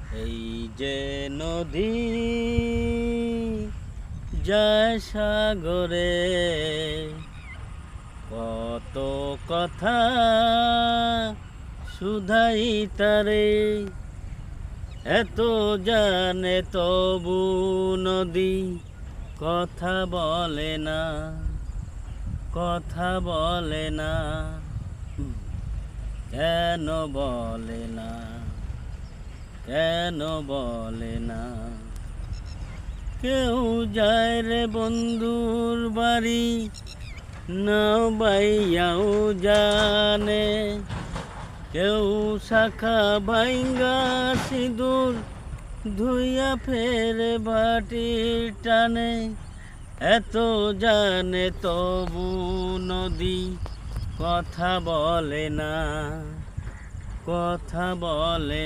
এই যে নদী যায় সাগরে, কত কথা শুধাই তারে। এত জানে তবু নদী কথা বলে না, কথা বলে না। কেন বলে না, কেন বলে না? কেউ যায় রে বন্ধুর বাড়ি, নাও বাইয়াও জানে। কেউ শাখা বাইঙ্গা সিঁদুর ধুইয়া ফেরে বাটির টানে। এত জানে তবু নদী কথা বলে না, কথা বলে